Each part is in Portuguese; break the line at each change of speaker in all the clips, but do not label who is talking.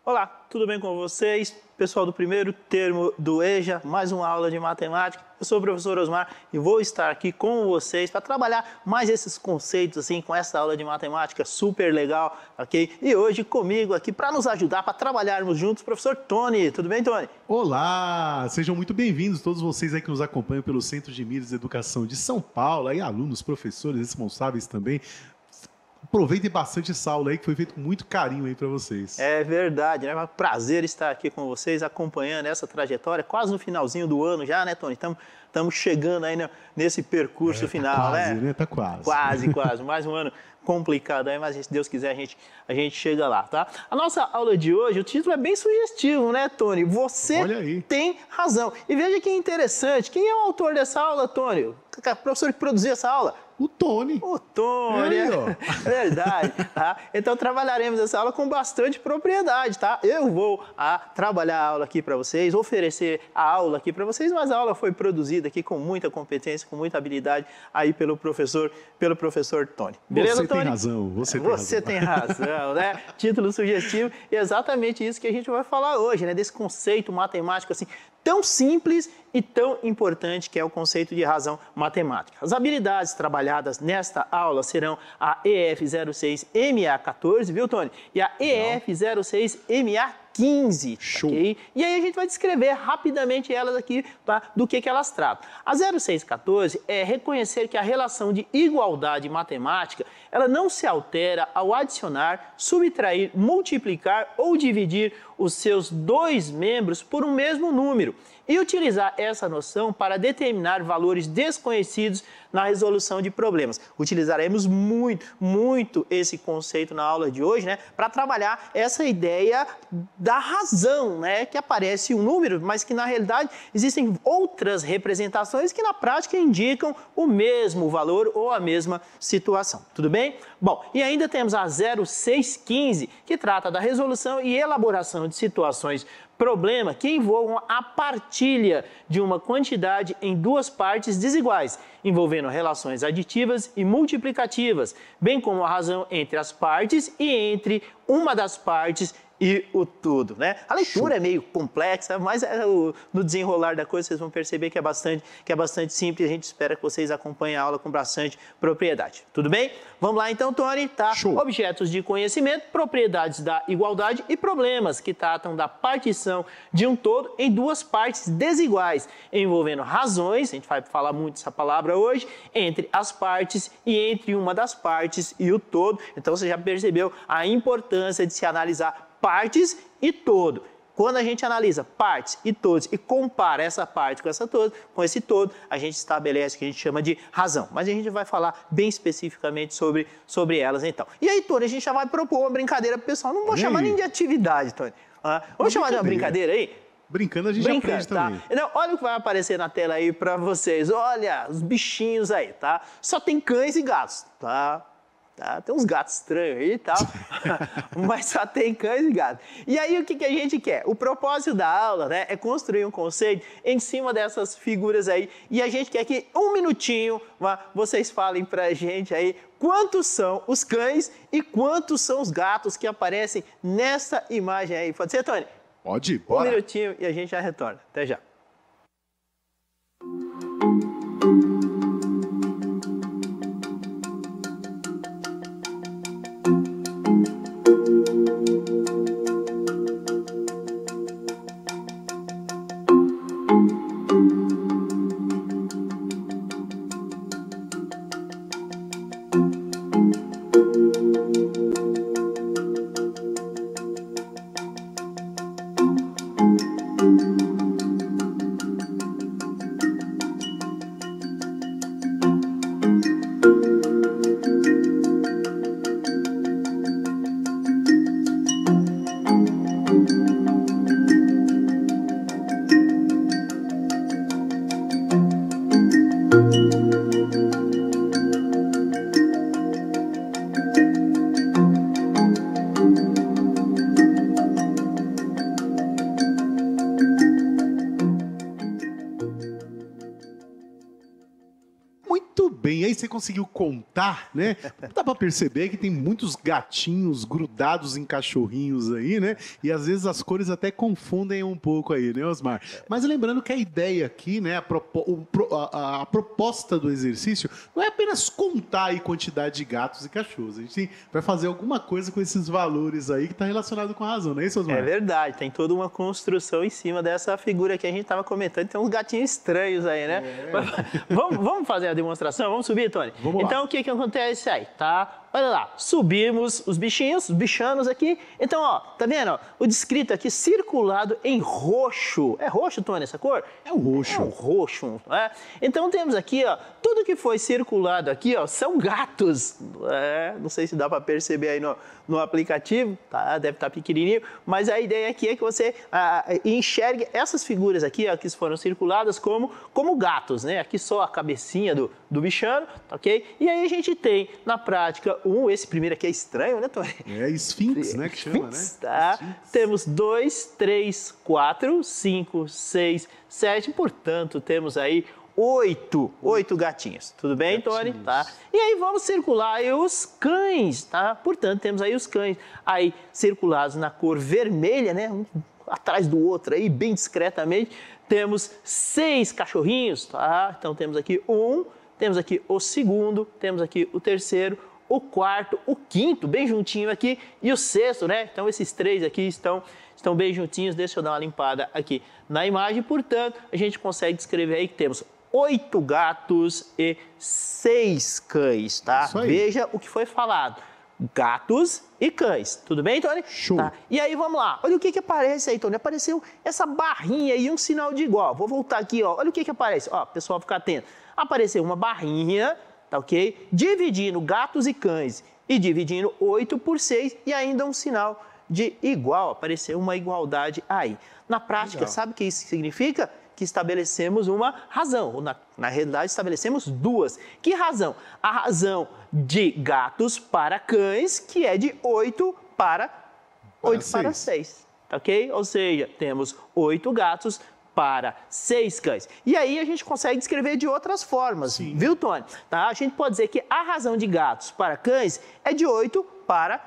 Olá, tudo bem com vocês? Pessoal do primeiro termo do EJA, mais uma aula de matemática. Eu sou o professor Osmar e vou estar aqui com vocês para trabalhar mais esses conceitos assim com essa aula de matemática super legal, ok? E hoje comigo aqui para nos ajudar, para trabalharmos juntos, professor Tony. Tudo bem, Tony?
Olá, sejam muito bem-vindos todos vocês aí que nos acompanham pelo Centro de Mídias de Educação de São Paulo, aí alunos, professores, responsáveis também. Aproveitem bastante essa aula aí que foi feito com muito carinho aí para vocês.
É verdade, né? É um prazer estar aqui com vocês, acompanhando essa trajetória, quase no finalzinho do ano já, né, Tony? Estamos chegando aí nesse percurso final,
tá quase,
né?
Tá quase.
Quase. Mais um ano complicado aí, mas se Deus quiser a gente chega lá, tá? A nossa aula de hoje, o título é bem sugestivo, né, Tony? Você tem razão. E veja que interessante, quem é o autor dessa aula, Tony? O professor que produziu essa aula?
O Tony.
O Tony, é verdade. Tá? Então trabalharemos essa aula com bastante propriedade, tá? Eu vou trabalhar a aula aqui para vocês, oferecer a aula aqui para vocês, mas a aula foi produzida aqui com muita competência, com muita habilidade aí pelo professor Tony. Beleza, Tony?
Você tem razão,
né? Título sugestivo e é exatamente isso que a gente vai falar hoje, né? Desse conceito matemático assim tão simples e tão importante que é o conceito de razão matemática. As habilidades trabalhadas nesta aula serão a EF06MA14, viu, Tony? E a EF06MA15.
Show.
Okay? E aí a gente vai descrever rapidamente elas aqui, tá? Do que elas tratam. A 0614 é reconhecer que a relação de igualdade matemática ela não se altera ao adicionar, subtrair, multiplicar ou dividir os seus dois membros por um mesmo número e utilizar essa noção para determinar valores desconhecidos na resolução de problemas. Utilizaremos muito esse conceito na aula de hoje, né, para trabalhar essa ideia da razão, né, que aparece um número, mas que na realidade existem outras representações que na prática indicam o mesmo valor ou a mesma situação. Tudo bem? Bom, e ainda temos a 0615, que trata da resolução e elaboração de situações problema que envolvam a partilha de uma quantidade em duas partes desiguais, envolvendo relações aditivas e multiplicativas, bem como a razão entre as partes e entre uma das partes e o tudo, né? A leitura é meio complexa, mas no desenrolar da coisa vocês vão perceber que é bastante simples. A gente espera que vocês acompanhem a aula com bastante propriedade. Tudo bem? Vamos lá então, Tony, tá?
Show.
Objetos de conhecimento, propriedades da igualdade e problemas que tratam da partição de um todo em duas partes desiguais, envolvendo razões, a gente vai falar muito essa palavra hoje, entre as partes e entre uma das partes e o todo. Então você já percebeu a importância de se analisar partes e todo. Quando a gente analisa partes e todos e compara essa parte com esse todo, a gente estabelece o que a gente chama de razão. Mas a gente vai falar bem especificamente sobre elas então. E aí, Tony, a gente já vai propor uma brincadeira para o pessoal. Não vou chamar nem de atividade, Tony. Vamos chamar de uma brincadeira aí?
Brincando a gente aprende também.
Então, olha o que vai aparecer na tela aí para vocês. Olha, os bichinhos aí, tá? Só tem cães e gatos, tá? Tem uns gatos estranhos aí e tal, mas só tem cães e gatos. E aí o que a gente quer? O propósito da aula, né, é construir um conceito em cima dessas figuras aí. E a gente quer que um minutinho vocês falem pra gente aí quantos são os cães e quantos são os gatos que aparecem nessa imagem aí. Pode ser, Tony?
Pode, bora.
Um minutinho e a gente já retorna. Até já.
bem. E aí você conseguiu contar, né? Dá pra perceber que tem muitos gatinhos grudados em cachorrinhos aí, né? E às vezes as cores até confundem um pouco aí, né, Osmar? Mas lembrando que a ideia aqui, né? A proposta do exercício não é apenas contar aí quantidade de gatos e cachorros. A gente vai fazer alguma coisa com esses valores aí que está relacionado com a razão, não é isso, Osmar?
É verdade, tem toda uma construção em cima dessa figura que a gente estava comentando. Tem uns gatinhos estranhos aí, né? Vamos fazer a demonstração? Vamos subir, Tony?
Vamos lá.
Então, o que acontece aí, tá? Olha lá, subimos os bichinhos, os bichanos aqui. Então, ó, tá vendo? Ó, o descrito aqui circulado em roxo. É roxo, Tony, essa cor?
É o roxo.
É o roxo, né? Então, temos aqui, ó, tudo que foi circulado aqui, ó, são gatos. Não sei se dá para perceber aí no aplicativo, tá? Deve estar pequenininho, mas a ideia aqui é que você enxergue essas figuras aqui, ó, que foram circuladas como gatos, né? Aqui só a cabecinha do bichano, tá ok? E aí a gente tem, na prática, esse primeiro aqui é estranho, né, Tony?
É Esfinx, né, que chama, né?
Tá?
Esfinx.
Temos 2, 3, 4, 5, 6, 7, portanto, temos aí 8 gatinhos. Tudo bem, Tony? Tá? E aí vamos circular aí os cães, tá? Portanto, temos aí os cães aí circulados na cor vermelha, né? Um atrás do outro aí, bem discretamente. Temos 6 cachorrinhos, tá? Então temos aqui temos aqui o segundo, temos aqui o terceiro, o quarto, o quinto, bem juntinho aqui, e o sexto, né? Então esses 3 aqui estão bem juntinhos. Deixa eu dar uma limpada aqui na imagem. Portanto, a gente consegue descrever aí que temos 8 gatos e 6 cães, tá?
Isso aí.
Veja o que foi falado. Gatos e cães. Tudo bem, Tony?
Show.
Tá. E aí, vamos lá. Olha o que aparece aí, Tony. Apareceu essa barrinha aí, um sinal de igual. Vou voltar aqui, ó. Olha o que aparece. Ó, pessoal, fica atento. Apareceu uma barrinha, tá ok? Dividindo gatos e cães e dividindo 8 por 6 e ainda um sinal de igual. Apareceu uma igualdade aí. Na prática,
Legal.
sabe o que isso significa? Que estabelecemos uma razão, ou na realidade estabelecemos 2. Que razão? A razão de gatos para cães, que é de 8 para 6, tá ok? Ou seja, temos 8 gatos para 6 cães. E aí a gente consegue descrever de outras formas,
Sim.
viu, Tony? Tá? A gente pode dizer que a razão de gatos para cães é de 8 para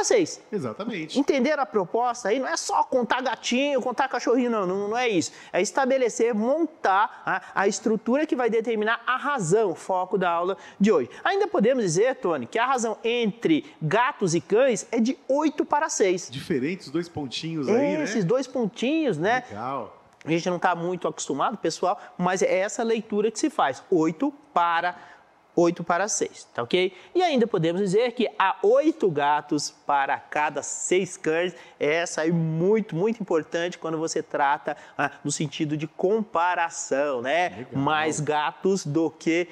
6.
Exatamente.
Entenderam a proposta aí? Não é só contar gatinho, contar cachorrinho, não é isso. É estabelecer, montar a estrutura que vai determinar a razão, o foco da aula de hoje. Ainda podemos dizer, Tony, que a razão entre gatos e cães é de 8 para 6.
Diferentes, 2 pontinhos aí, né?
Esses 2 pontinhos, né?
Legal.
A gente não está muito acostumado, pessoal, mas é essa leitura que se faz. 8 para 6, tá ok? E ainda podemos dizer que há 8 gatos para cada 6 cães. Essa é muito, muito importante quando você trata no sentido de comparação, né?
Legal.
Mais gatos do que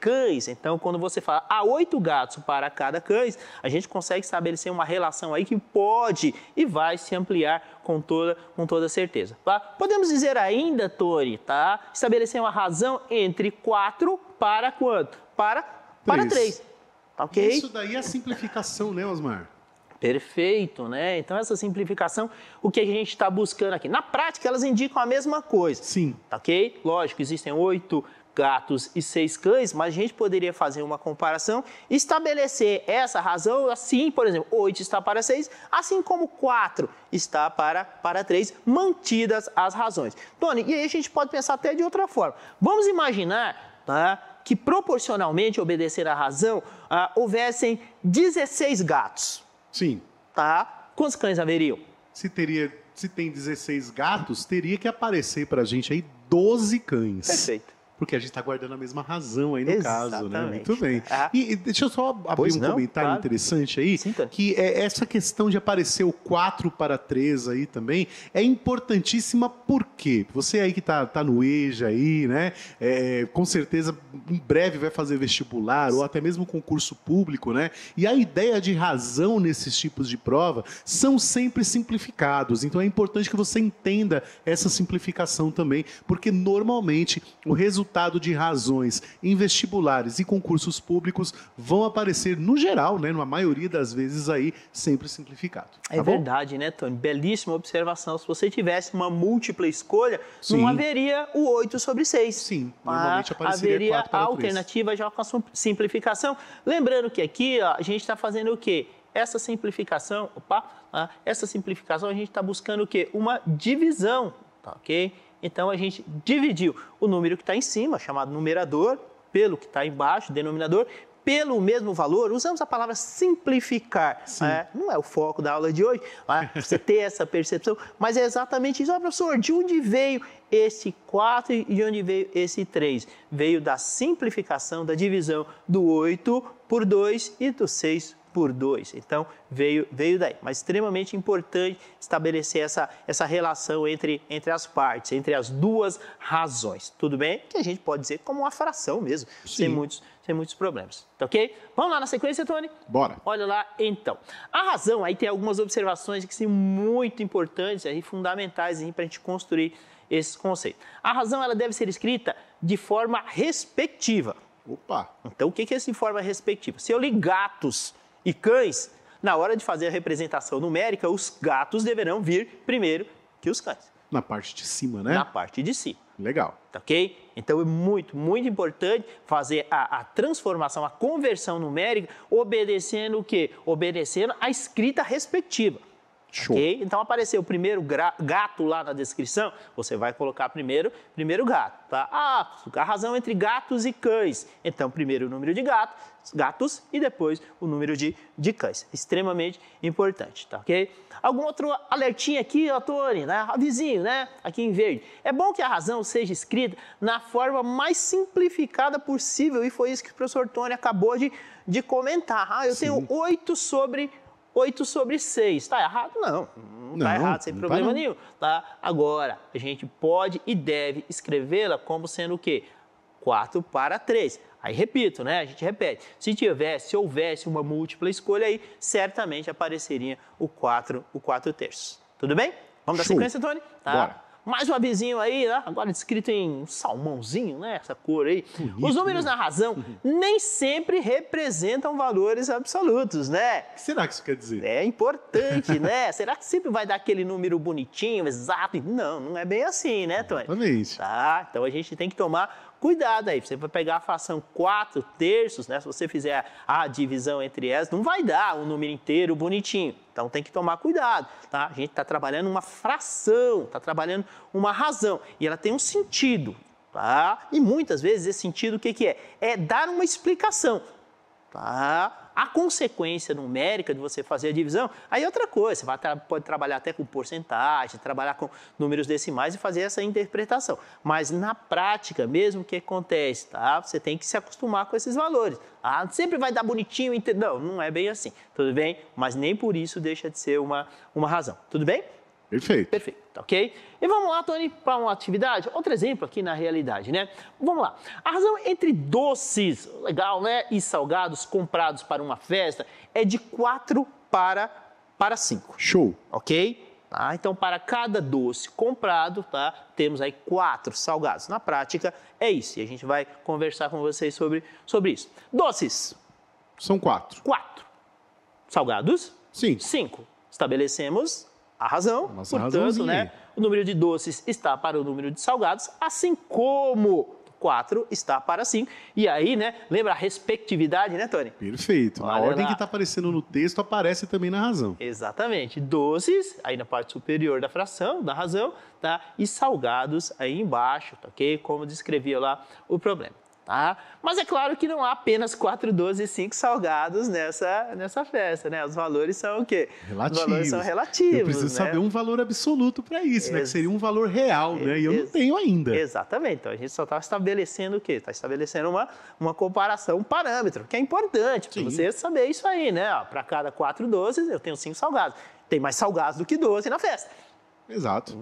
cães. Então, quando você fala há 8 gatos para cada cães, a gente consegue estabelecer uma relação aí que pode e vai se ampliar com toda certeza. Tá? Podemos dizer ainda, Tony, tá? Estabelecer uma razão entre 4 para quanto? Para 3, tá ok?
Isso daí é a simplificação, né, Osmar?
Perfeito, né? Então, essa simplificação, o que a gente está buscando aqui? Na prática, elas indicam a mesma coisa.
Sim.
Tá ok? Lógico, existem 8 gatos e 6 cães, mas a gente poderia fazer uma comparação e estabelecer essa razão assim, por exemplo, 8 está para 6, assim como 4 está para 3, mantidas as razões. Tony, e aí a gente pode pensar até de outra forma. Vamos imaginar, tá, que proporcionalmente, obedecer à razão, houvessem 16 gatos.
Sim.
Tá? Quantos cães haveriam?
Se tem 16 gatos, teria que aparecer pra gente aí 12 cães.
Perfeito.
Porque a gente está guardando a mesma razão aí no caso, né?
Exatamente.
Muito bem. E deixa eu só abrir
Pois
um
não,
comentário
claro.
interessante aí,
Sim, Tony.
que é essa questão de aparecer o 4 para 3 aí também é importantíssima. Por quê? Você aí que tá no EJA aí, né? Com certeza em breve vai fazer vestibular ou até mesmo concurso público, né? E a ideia de razão nesses tipos de prova são sempre simplificados. Então é importante que você entenda essa simplificação também, porque normalmente o resultado resultado de razões em vestibulares e concursos públicos vão aparecer no geral, né, numa maioria das vezes aí, sempre simplificado.
É verdade, né, Tony? Belíssima observação. Se você tivesse uma múltipla escolha,
Sim.
não haveria o 8 sobre 6.
Sim, normalmente apareceria
haveria
4 para
a
3.
alternativa já com a simplificação. Lembrando que aqui ó, a gente está fazendo o quê? Essa simplificação, essa simplificação a gente está buscando o quê? Uma divisão, tá, ok? Então a gente dividiu o número que está em cima, chamado numerador, pelo que está embaixo, denominador, pelo mesmo valor. Usamos a palavra simplificar, não é o foco da aula de hoje, você ter essa percepção, mas é exatamente isso. Professor, de onde veio esse 4 e de onde veio esse 3? Veio da simplificação, da divisão do 8 por 2 e do 6 por 2. Então, veio daí. Mas extremamente importante estabelecer essa relação entre as partes, entre as duas razões. Tudo bem? Que a gente pode dizer como uma fração mesmo, sem muitos problemas. Tá ok? Vamos lá na sequência, Tony?
Bora.
Olha lá, então. A razão, aí tem algumas observações que são muito importantes e fundamentais para a gente construir esses conceitos. A razão, ela deve ser escrita de forma respectiva.
Opa!
Então, o que é esse de forma respectiva? Se eu li gatos e cães, na hora de fazer a representação numérica, os gatos deverão vir primeiro que os cães.
Na parte de cima, né?
Na parte de cima.
Legal.
Tá ok? Então é muito importante fazer a transformação, a conversão numérica, obedecendo o quê? Obedecendo a escrita respectiva.
Show.
Okay? Então apareceu o primeiro gato lá na descrição, você vai colocar primeiro gato, tá? A razão entre gatos e cães. Então primeiro o número de gatos e depois o número de cães. Extremamente importante, tá ok? Algum outro alertinho aqui, ó, Tony, né? Avisinho, né? Aqui em verde. É bom que a razão seja escrita na forma mais simplificada possível e foi isso que o professor Tony acabou de comentar. Eu tenho 8 sobre 6. Está errado? Não está errado, sem problema nenhum. Tá? Agora, a gente pode e deve escrevê-la como sendo o quê? 4 para 3. Aí, repito, né? A gente repete. Se houvesse uma múltipla escolha aí, certamente apareceria o 4 terços. Tudo bem? Vamos dar sequência, Tony? Tá.
Bora.
Mais um avisinho aí, né? Agora descrito em salmãozinho, né? Essa cor aí. Bonito, os números na razão nem sempre representam valores absolutos, né?
O que será que isso quer dizer?
É importante, né? Será que sempre vai dar aquele número bonitinho, exato? Não é bem assim, né, Tony?
Exatamente.
Tá, então a gente tem que tomar cuidado aí. Você vai pegar a fração 4 terços, né? Se você fizer a divisão entre elas, não vai dar um número inteiro bonitinho. Então tem que tomar cuidado, tá? A gente está trabalhando uma fração, está trabalhando uma razão e ela tem um sentido, tá? E muitas vezes esse sentido o que é? É dar uma explicação, tá? A consequência numérica de você fazer a divisão, aí é outra coisa, você pode trabalhar até com porcentagem, trabalhar com números decimais e fazer essa interpretação. Mas na prática, mesmo que acontece, tá? Você tem que se acostumar com esses valores. Sempre vai dar bonitinho, não é bem assim, tudo bem? Mas nem por isso deixa de ser uma razão, tudo bem?
Perfeito.
Perfeito, tá ok? E vamos lá, Tony, para uma atividade, outro exemplo aqui na realidade, né? Vamos lá. A razão entre doces, legal, né, e salgados comprados para uma festa é de 4 para 5.
Show.
Ok? Tá? Então, para cada doce comprado, tá, temos aí 4 salgados. Na prática, é isso. E a gente vai conversar com vocês sobre isso. Doces.
São 4.
4. Salgados.
Sim.
5. Estabelecemos a razão,
Nossa
portanto, né, o número de doces está para o número de salgados, assim como 4 está para 5. E aí, né, lembra a respectividade, né, Tony?
Perfeito. Na
Olha
ordem
lá.
que está aparecendo no texto, aparece também na razão.
Exatamente. Doces, aí na parte superior da fração, da razão, tá? E salgados aí embaixo, tá ok? Como descrevia lá o problema. Tá? Mas é claro que não há apenas 4 doces e 5 salgados nessa festa, né? Os valores são o quê?
Relativos.
Os valores são relativos.
Eu preciso saber um valor absoluto para isso, né? Que seria um valor real, né? E eu não tenho ainda.
Exatamente. Então a gente só está estabelecendo o quê? Está estabelecendo uma comparação, um parâmetro, que é importante para você saber isso aí, né? Para cada 4 doces, eu tenho 5 salgados. Tem mais salgados do que doce na festa.
Exato.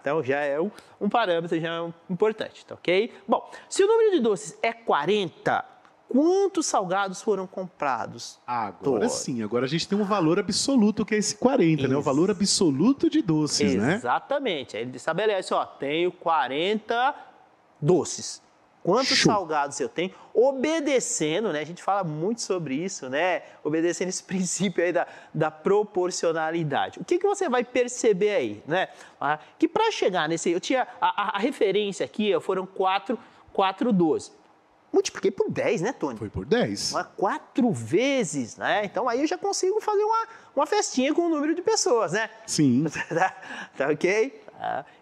Então já é um parâmetro, já é importante, tá ok? Bom, se o número de doces é 40, quantos salgados foram comprados?
Agora sim, agora a gente tem um valor absoluto que é esse 40, né? O valor absoluto de doces, né?
Exatamente. Aí ele estabelece, ó, tenho 40 doces. quantos
Show.
salgados eu tenho, obedecendo, né? A gente fala muito sobre isso, né? Obedecendo esse princípio aí da proporcionalidade. O que você vai perceber aí, né? Que para chegar nesse... Eu tinha a referência aqui, foram 4 doces. Multipliquei por 10, né, Tony?
Foi por 10.
4 vezes, né? Então aí eu já consigo fazer uma festinha com o número de pessoas, né?
Sim.
Tá ok?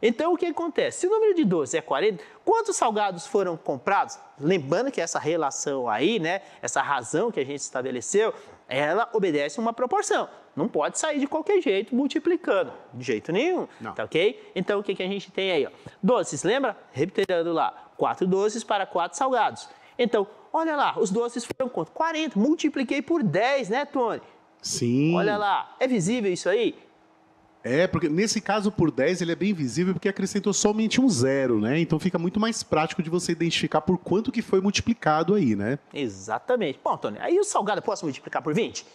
Então o que acontece? Se o número de doces é 40, quantos salgados foram comprados? Lembrando que essa relação aí, né? Essa razão que a gente estabeleceu, ela obedece uma proporção. Não pode sair de qualquer jeito multiplicando, de jeito nenhum,
Não.
tá ok? Então o que a gente tem aí? Ó? Doces, lembra? Reiterando lá, 4 doces para 4 salgados. Então, olha lá, os doces foram quanto? 40, multipliquei por 10, né, Tony?
Sim.
Olha lá, é visível isso aí?
Porque nesse caso por 10 ele é bem visível porque acrescentou somente um 0, né? Então fica muito mais prático de você identificar por quanto que foi multiplicado aí, né?
Exatamente. Bom, Tony, aí o salgado eu posso multiplicar por 20?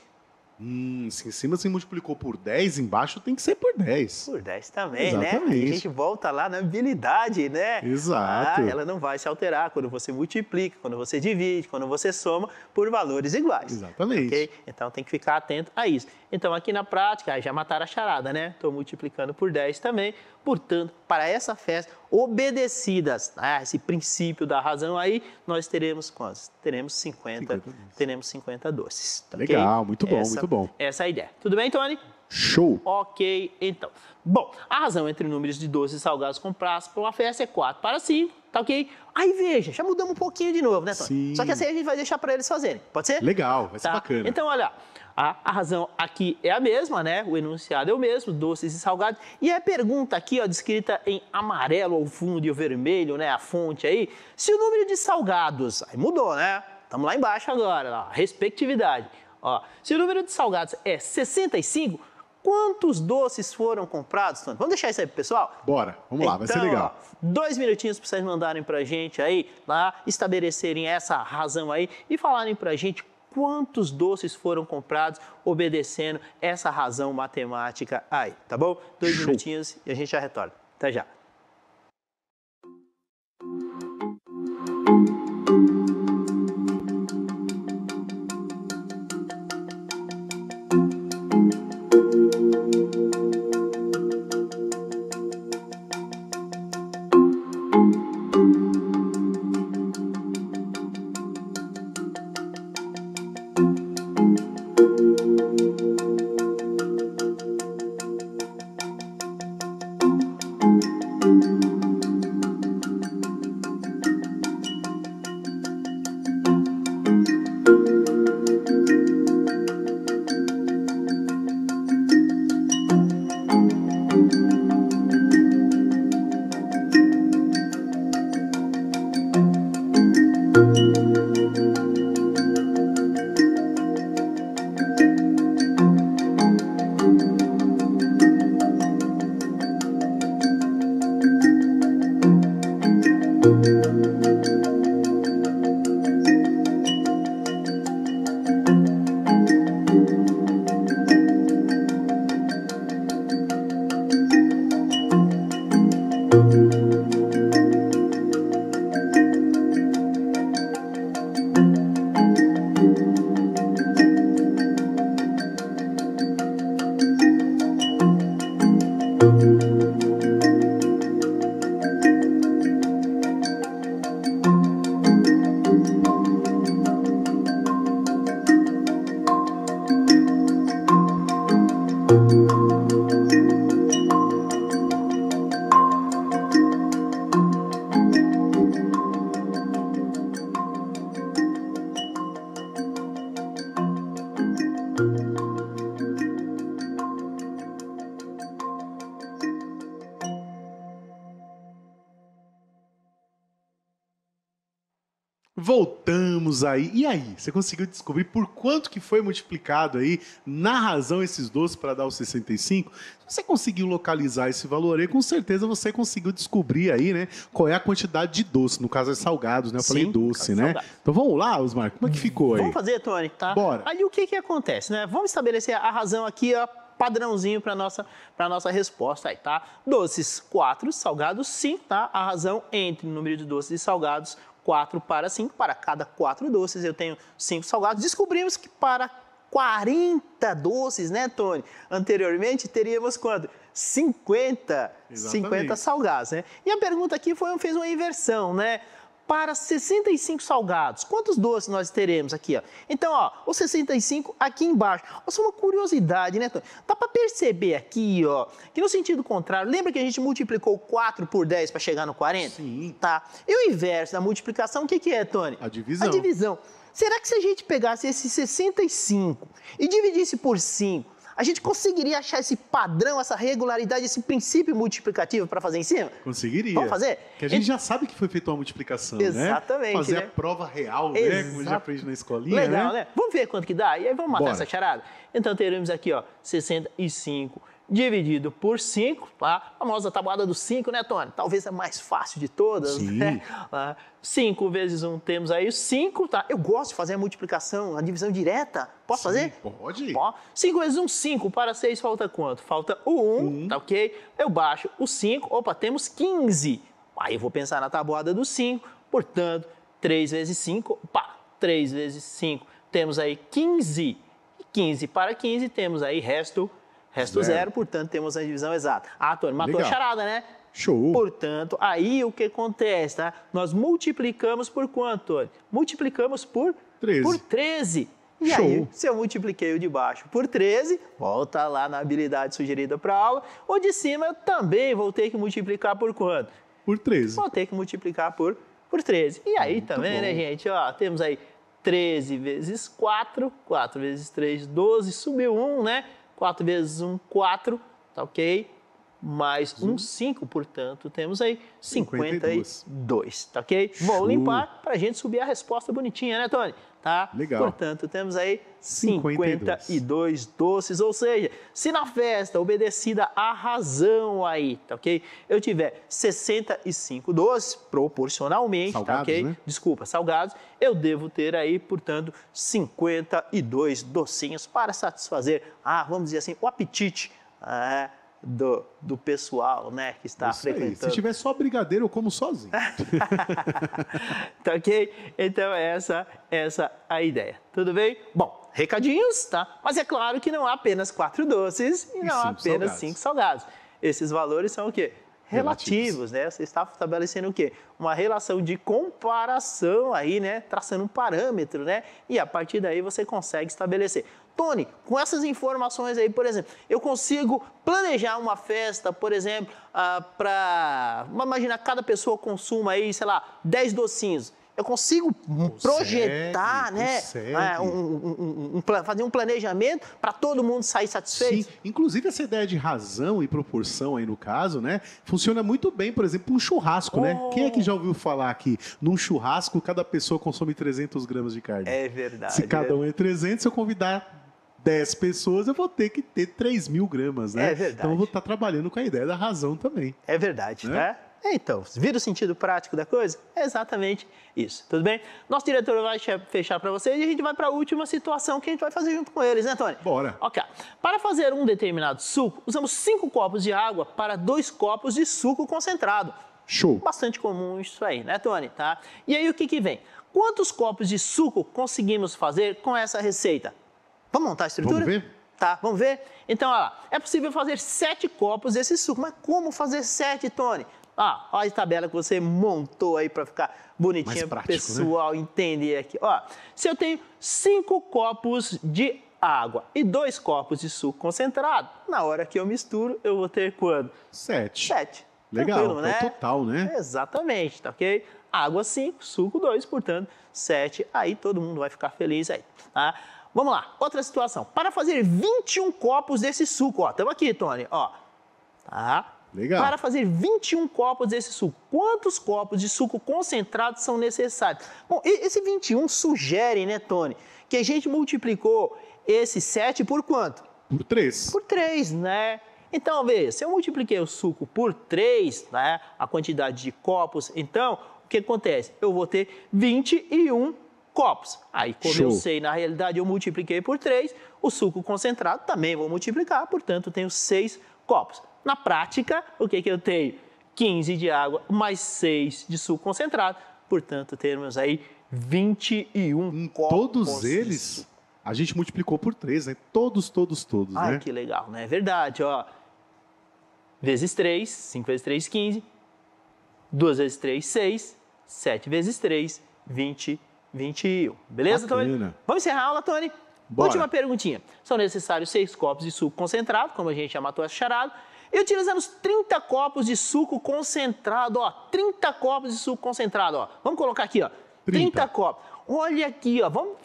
Se em cima você multiplicou por 10, embaixo tem que ser por 10.
Por 10 também,
Exatamente.
né? A gente volta lá na habilidade, né?
Exato.
Ela não vai se alterar quando você multiplica, quando você divide, quando você soma por valores iguais.
Exatamente.
Okay? Então tem que ficar atento a isso. Então aqui na prática, já mataram a charada, né? Estou multiplicando por 10 também. Portanto, para essa festa, obedecidas a esse princípio da razão aí, nós teremos quantos? Teremos 50 doces. Tá
Legal,
okay?
muito bom, muito bom.
Essa é a ideia. Tudo bem, Tony?
Show!
Ok, então. Bom, a razão entre números de doces e salgados comprados para uma festa é 4 para 5, tá ok? Aí veja, já mudamos um pouquinho de novo, né, Tony?
Sim.
Só que assim a gente vai deixar para eles fazerem, pode ser?
Legal, vai ser bacana.
Então, olha, a razão aqui é a mesma, né? O enunciado é o mesmo, doces e salgados. E a pergunta aqui, ó, descrita em amarelo ao fundo e o vermelho, né? A fonte aí. Se o número de salgados... Aí mudou, né? Estamos lá embaixo agora, ó, respectividade. Ó, se o número de salgados é 65, quantos doces foram comprados, Tony? Vamos deixar isso aí pro pessoal?
Bora, vamos lá, vai ser legal.
Ó, 2 minutinhos para vocês mandarem pra gente aí, lá, estabelecerem essa razão aí e falarem pra gente quantos doces foram comprados obedecendo essa razão matemática aí, tá bom? 2 minutinhos e a gente já retorna. Até já.
Voltamos aí. E aí? Você conseguiu descobrir por quanto que foi multiplicado aí, na razão, esses doces para dar os 65? Se você conseguiu localizar esse valor aí, com certeza você conseguiu descobrir aí, né, qual é a quantidade de doce. No caso é salgados, né? Eu falei doce, né?
Salgado.
Então vamos lá, Osmar, como é que ficou aí?
Vamos fazer, Tony, tá?
Bora.
Aí o que acontece, né? Vamos estabelecer a razão aqui, ó, padrãozinho para nossa resposta aí, tá? Doces 4, salgados 5, tá? A razão entre o número de doces e salgados 4 para 5, para cada 4 doces eu tenho 5 salgados. Descobrimos que para 40 doces, né, Tony? Anteriormente teríamos quanto? 50 salgados, né? E a pergunta aqui fez uma inversão, né? Para 65 salgados, quantos doces nós teremos aqui, ó? Então, ó, os 65 aqui embaixo. Ó, só uma curiosidade, né, Tony? Dá para perceber aqui, ó, que no sentido contrário, lembra que a gente multiplicou 4 por 10 para chegar no 40?
Sim.
Tá. E o inverso da multiplicação, o que é, Tony?
A divisão.
A divisão. Será que se a gente pegasse esse 65 e dividisse por 5, a gente conseguiria achar esse padrão, essa regularidade, esse princípio multiplicativo para fazer em cima?
Conseguiria.
Vamos fazer?
Porque a gente já sabe que foi feita uma multiplicação,
Exatamente,
né? Fazer
né?
a prova real, né? Como já fez na escolinha,
Legal, né? Vamos ver quanto que dá? E aí vamos matar
Bora.
essa charada? Então teremos aqui, ó, 65 dividido por 5, tá? A famosa tabuada do 5, né, Tony? Talvez a mais fácil de todas,
Sim.
né? 5 vezes 1 temos aí 5, tá? Eu gosto de fazer a multiplicação, a divisão direta. Posso fazer?
Pode.
5 vezes 1, 5. Para 6 falta quanto? Falta o 1, tá ok? Eu baixo o 5, opa, temos 15. Aí eu vou pensar na tabuada do 5, portanto, 3 vezes 5, opa, 3 vezes 5, temos aí 15. 15 para 15, temos aí resto 0, portanto, temos a divisão exata. Ah, Tony, matou a charada, né?
Show.
Portanto, aí o que acontece, tá? Nós multiplicamos por quanto, Tony? Multiplicamos por
13.
Por 13. E
Show.
aí, se eu multipliquei o de baixo por 13, volta lá na habilidade sugerida para a aula, o de cima eu também vou ter que multiplicar por quanto?
Por 13.
Vou ter que multiplicar por 13. E aí
Muito
também,
bom.
né, gente? Ó, temos aí 13 vezes 4, 4 vezes 3, 12, subiu 1, né? 4 vezes 1, 4, tá ok? Mais 1, 5, portanto, temos aí 52, tá ok? Vou
Show.
limpar para a gente subir a resposta bonitinha, né, Tony? Tá?
Legal.
Portanto, temos aí 52 doces, ou seja, se na festa obedecida à razão aí, tá ok? Eu tiver 65 doces, proporcionalmente,
Salgados,
tá ok?
né?
Desculpa, salgados, eu devo ter aí, portanto, 52 docinhos para satisfazer, vamos dizer assim, o apetite do pessoal, né, que está
Isso aí.
frequentando.
Se tiver só brigadeiro, eu como sozinho.
Tá ok? Então, essa a ideia. Tudo bem? Bom, recadinhos, tá? Mas é claro que não há apenas 4 doces e não há apenas 5 salgados. Esses valores são o quê? Relativos, né? Você está estabelecendo o quê? Uma relação de comparação aí, né? Traçando um parâmetro, né? E a partir daí você consegue estabelecer. Tony, com essas informações aí, por exemplo, eu consigo planejar uma festa, por exemplo, para... Imaginar que cada pessoa consuma aí, sei lá, 10 docinhos. Eu consigo projetar, né? Fazer um planejamento para todo mundo sair satisfeito?
Sim, inclusive essa ideia de razão e proporção aí no caso, né? Funciona muito bem, por exemplo, um churrasco, né? Quem é que já ouviu falar aqui? Num churrasco, cada pessoa consome 300 gramas de carne.
É verdade.
Se cada um é 300, se eu convidar 10 pessoas, eu vou ter que ter 3.000 gramas, né?
É verdade.
Então eu vou estar trabalhando com a ideia da razão também.
É verdade,
Né?
né? Então, vira o sentido prático da coisa? É exatamente isso, tudo bem? Nosso diretor vai fechar para vocês e a gente vai para a última situação que a gente vai fazer junto com eles, né, Tony?
Bora.
Ok. Para fazer um determinado suco, usamos 5 copos de água para 2 copos de suco concentrado.
Show.
Bastante comum isso aí, né, Tony? Tá? E aí o que vem? Quantos copos de suco conseguimos fazer com essa receita? Vamos montar a estrutura?
Vamos ver?
Tá, vamos ver? Então, olha lá, é possível fazer 7 copos desse suco. Mas como fazer 7, Tony? Olha a tabela que você montou aí para ficar bonitinha para o pessoal entender aqui. Se eu tenho 5 copos de água e 2 copos de suco concentrado, na hora que eu misturo, eu vou ter quanto?
7.
7.
Legal,
Tranquilo, né?
é o total, né?
Exatamente, tá ok? Água 5, suco 2, portanto, 7. Aí todo mundo vai ficar feliz aí, tá? Vamos lá, outra situação. Para fazer 21 copos desse suco, estamos aqui, Tony, tá?
Legal.
Para fazer 21 copos desse suco, quantos copos de suco concentrado são necessários? Bom, esse 21 sugere, né, Tony, que a gente multiplicou esse 7 por quanto?
Por 3.
Por 3, né? Então, veja, se eu multipliquei o suco por 3, né, a quantidade de copos, então, o que acontece? Eu vou ter 21 copos. Aí, como eu sei, na realidade, eu multipliquei por 3, o suco concentrado também vou multiplicar, portanto, eu tenho 6 copos. Na prática, o que eu tenho? 15 de água mais 6 de suco concentrado, portanto, termos aí 21
Em
copos.
todos eles, a gente multiplicou por 3, né? Todos,
Ai,
né?
que legal, né? É verdade, ó. Vezes 3, 5 vezes 3, 15. 2 vezes 3, 6. 7 vezes 3, 20, 21. Beleza,
Bacana.
Tony? Vamos encerrar a aula, Tony?
Bora.
Última perguntinha. São necessários 6 copos de suco concentrado, como a gente já matou essa charada. E utilizamos 30 copos de suco concentrado, ó. 30 copos de suco concentrado, ó. Vamos colocar aqui, ó. 30 copos. Olha aqui, ó. Vamos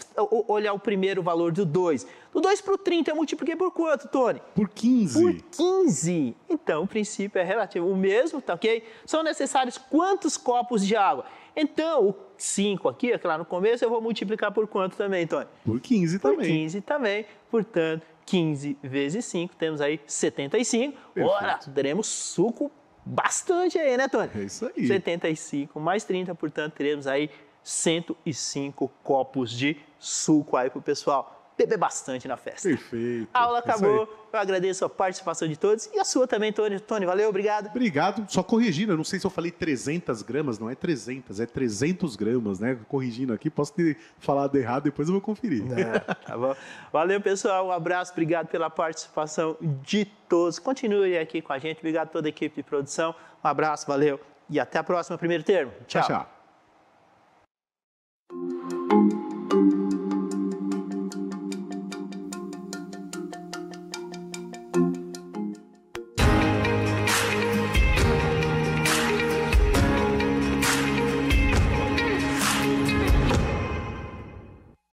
olhar o primeiro valor do 2. Do 2 para o 30 eu multipliquei por quanto, Tony?
Por 15.
Por 15. Então, o princípio é relativo. O mesmo, tá ok? São necessários quantos copos de água? Então, o 5 aqui, lá no começo, eu vou multiplicar por quanto também, Tony?
Por 15
Por
também.
15 também. Portanto, 15 vezes 5, temos aí 75.
Perfeito.
Ora, teremos suco bastante aí, né, Tony?
É isso aí.
75 mais 30, portanto, teremos aí 105 copos de suco aí pro pessoal beber bastante na festa.
Perfeito.
A aula
É isso
acabou.
aí.
Eu agradeço a participação de todos e a sua também, Tony. Tony, valeu, obrigado.
Obrigado. Só corrigindo, eu não sei se eu falei 300 gramas, não é 300, é 300 gramas, né? Corrigindo aqui, posso ter falado errado, depois eu vou conferir.
Tá bom? Valeu, pessoal. Um abraço. Obrigado pela participação de todos. Continue aqui com a gente. Obrigado a toda a equipe de produção. Um abraço, valeu. E até a próxima, primeiro termo. Tchau.
Tchau, tchau.